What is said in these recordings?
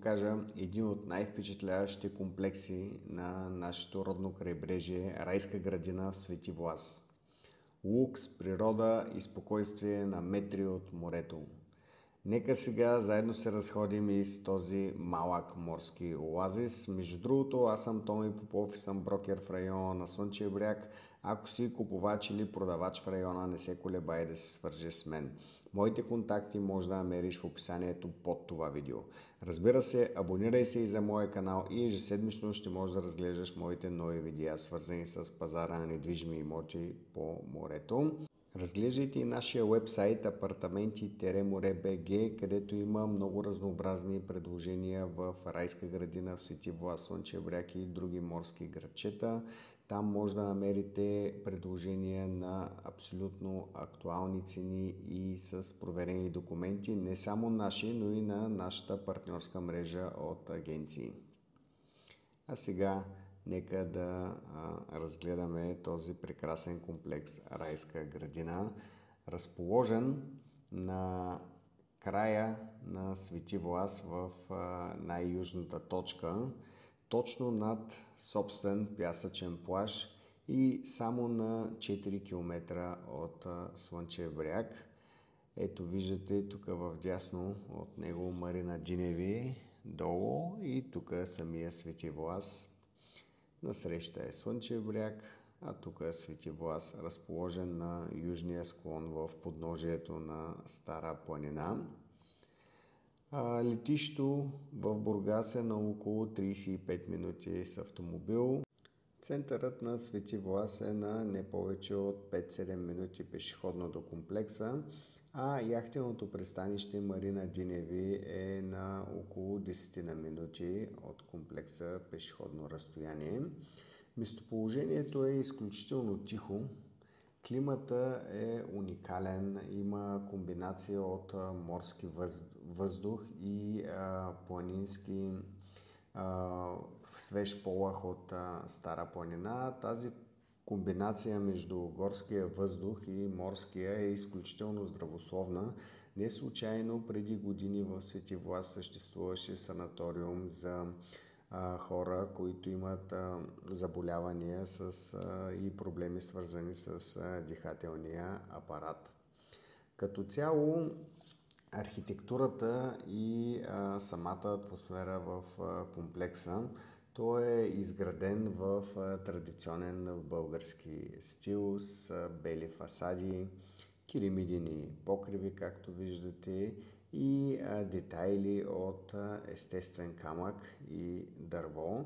покажа един от най-впечатляващите комплекси на нашето родно крайбрежие, райска градина в Свети Влас. Лукс, природа и спокойствие на метри от морето. Нека сега заедно се разходим и с този малък морски оазис. Между другото, аз съм Томи Попов и съм брокер в района на Слънчев бряг. Ако си купувач или продавач в района, не се колебай да се свържеш с мен. Моите контакти може да намериш в описанието под това видео. Разбира се, абонирай се и за моя канал и ежеседмично ще можеш да разглеждаш моите нови видеа, свързани с пазара на недвижими имоти по морето. Разглеждайте и нашия уебсайт apartamenti-more.bg, където има много разнообразни предложения в райска градина в Свети Влас, Слънчев бряг и други морски градчета. Там може да намерите предложения на абсолютно актуални цени и с проверени документи, не само наши, но и на нашата партньорска мрежа от агенции. А сега нека да разгледаме този прекрасен комплекс райска градина, разположен на края на Свети Влас в най-южната точка, точно над собствен пясъчен плаж и само на 4 км от Слънчев бряг. Ето виждате тук в дясно от него Марина Диневи долу и тук самия Свети Влас. Насреща е Слънчев бряг, а тук е Свети Влас, разположен на южния склон в подножието на Стара планина. Летището в Бургас е на около 35 минути с автомобил. Центърът на Свети Влас е на не повече от 5-7 минути пешеходно до комплекса, а яхтеното пристанище Марина Диневи е на около 10 минути от комплекса пешеходно разстояние. Местоположението е изключително тихо. Климата е уникален, има комбинация от морски въздух и планински свеж полъх от Стара планина. Тази комбинация между горския въздух и морския е изключително здравословна. Не случайно преди години в Свети Влас съществуваше санаториум за хора, които имат заболявания и проблеми свързани с дихателния апарат. Като цяло архитектурата и самата атмосфера в комплекса, той е изграден в традиционен български стил с бели фасади, киримидени покриви, както виждате, и детайли от естествен камък и дърво.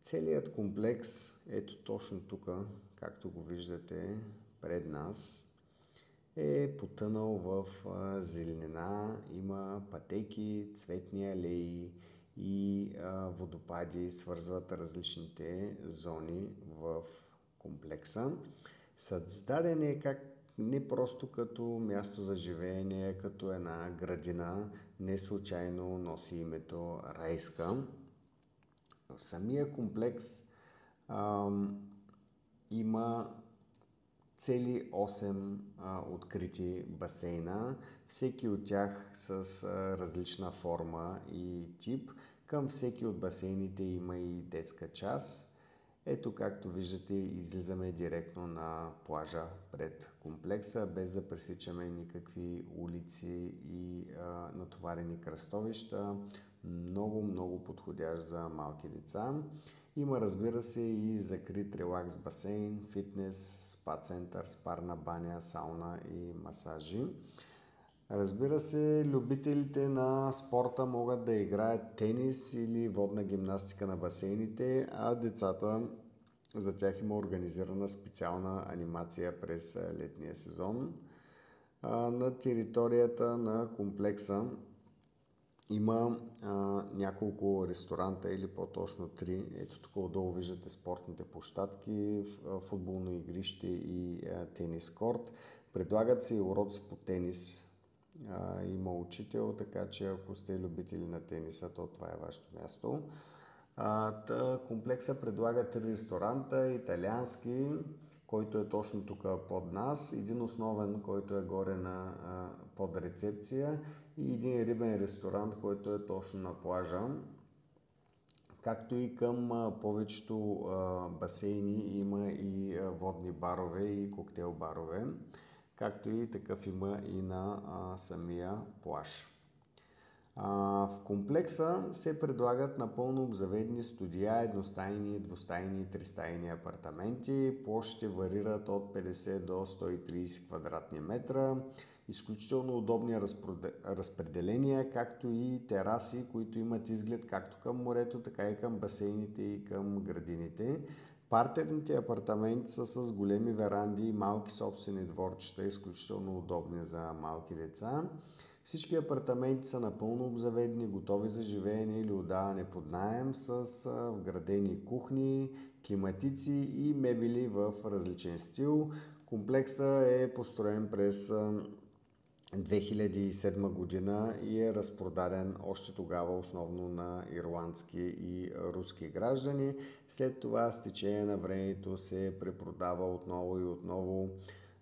Целият комплекс, ето точно тук, както го виждате пред нас, е потънал в зеленина, има пътеки, цветни алеи и водопади свързват различните зони в комплекса. Създаден е не просто като място за живеене, като една градина, не случайно носи името райска. В самия комплекс има цели 8 открити басейна, всеки от тях с различна форма и тип. Към всеки от басейните има и детска част. Ето, както виждате, излизаме директно на плажа пред комплекса, без да пресичаме никакви улици и натоварени кръстовища. Много подходящ за малки деца. Има, разбира се, и закрит релакс басейн, фитнес, спа център, спарна баня, сауна и масажи. Разбира се, любителите на спорта могат да играят тенис или водна гимнастика на басейните, а децата, за тях има организирана специална анимация през летния сезон. На територията на комплекса има няколко ресторанта, или по-точно 3. Ето тук отдолу виждате спортните площадки, футболно игрище и тенис корт. Предлагат се и уроци по тенис. Има учител, така че ако сте любители на тениса, то това е вашето място. Комплекса предлага 3 ресторанта, италиански, който е точно тук под нас, един основен, който е горе под рецепция, и един рибен ресторант, който е точно на плажа. Както и към повечето басейни има и водни барове и коктейл барове, както и такъв има и на самия плаж. В комплекса се предлагат напълно обзаведени студия, едностайни, двустайни и тристайни апартаменти. Площите варират от 50 до 130 квадратни метра. Изключително удобни разпределения, както и тераси, които имат изглед както към морето, така и към басейните и към градините. Партерните апартаменти са с големи веранди и малки собствени дворчета, изключително удобни за малки деца. Всички апартаменти са напълно обзаведени, готови за живеене или отдаване под наем, с вградени кухни, климатици и мебели в различен стил. Комплексът е построен през 2007 година и е разпродаден още тогава основно на ирландски и руски граждани. След това с течение на времето се препродава отново и отново.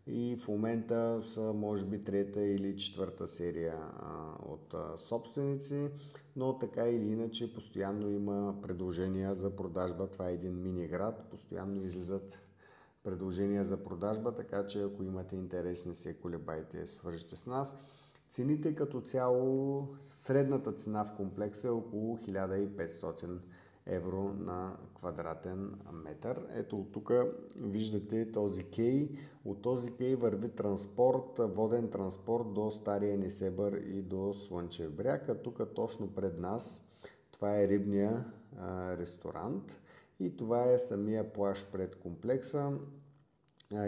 И в момента са може би трета или четвърта серия от собственици, но така или иначе постоянно има предложения за продажба. Това е един мини град, постоянно излизат предложения за продажба, така че ако имате интерес, не се колебайте, свържете с нас. Цените като цяло, средната цена в комплекса е около 1500 евро на квадратен метър. Ето от тук виждате този кей. От този кей върви транспорт, воден транспорт до Стария Несебър и до Слънчев бряг. А тук точно пред нас това е рибния ресторант и това е самия плаж пред комплекса.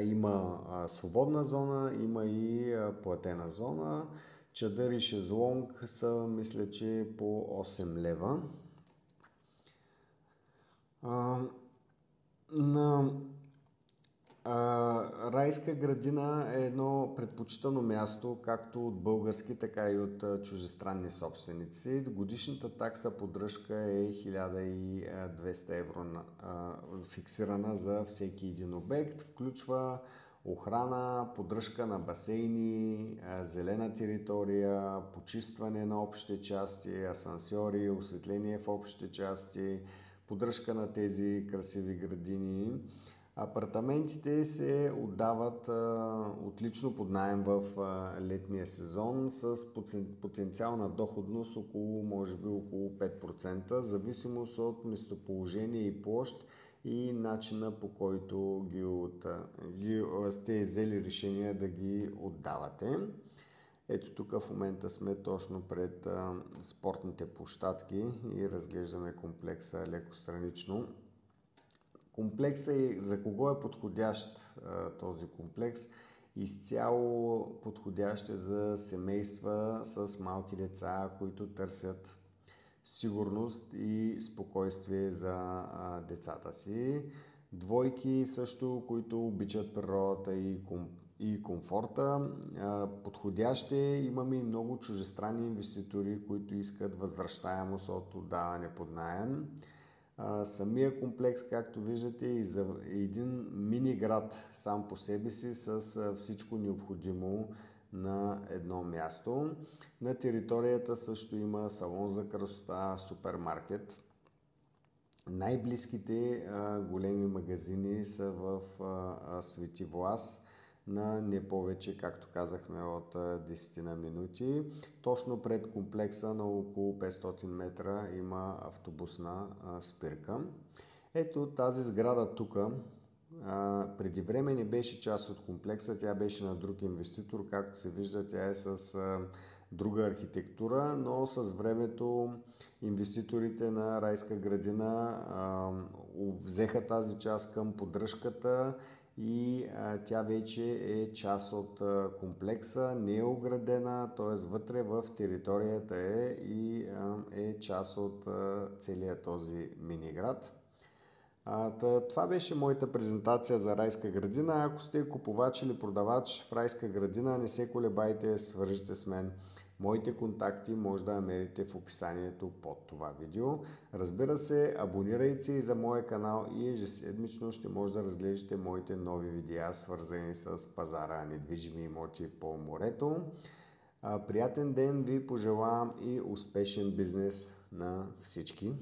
Има свободна зона, има и платена зона. Чадър и шезлонг са, мисля, че по 8 лева. Райска градина е едно предпочитано място, както от български, така и от чужестранни собственици. Годишната такса поддръжка е 1200 евро, фиксирана за всеки един обект. Включва охрана, поддръжка на басейни, зелена територия, почистване на общите части, асансьори, осветление в общите части, поддръжка на тези красиви градини. Апартаментите се отдават отлично под наем в летния сезон с потенциална доходност може би около 5%, в зависимост от местоположение и площ и начина по който сте взели решение да ги отдавате. Ето тук в момента сме точно пред спортните площадки и разглеждаме комплекса леко странично. Комплексът за кого е подходящ този комплекс? Изцяло подходящ е за семейства с малки деца, които търсят сигурност и спокойствие за децата си. Двойки също, които обичат природата и комфорта. Подходящ е, имаме и много чужестранни инвеститори, които искат възвръщаемост от отдаване под наем. Самия комплекс, както виждате, е един мини град сам по себе си с всичко необходимо на едно място. На територията също има салон за красота, супермаркет. Най-близките големи магазини са в Свети Влас на не повече, както казахме, от 10 на минути. Точно пред комплекса на около 500 метра има автобусна спирка. Ето тази сграда тук преди време не беше част от комплекса, тя беше на друг инвеститор. Както се вижда, тя е с друга архитектура, но с времето инвеститорите на Райска градина взеха тази част към поддръжката и тя вече е част от комплекса, не е оградена, т.е. вътре в територията е и е част от целия този мини-град. Това беше моята презентация за Райска градина. Ако сте купувач или продавач в Райска градина, не се колебайте, свържете с мен. Моите контакти може да намерите в описанието под това видео. Разбира се, абонирайте се и за моя канал и ежеседмично ще може да разглеждате моите нови видеа, свързани с пазара недвижими имоти по морето. Приятен ден ви пожелавам и успешен бизнес на всички!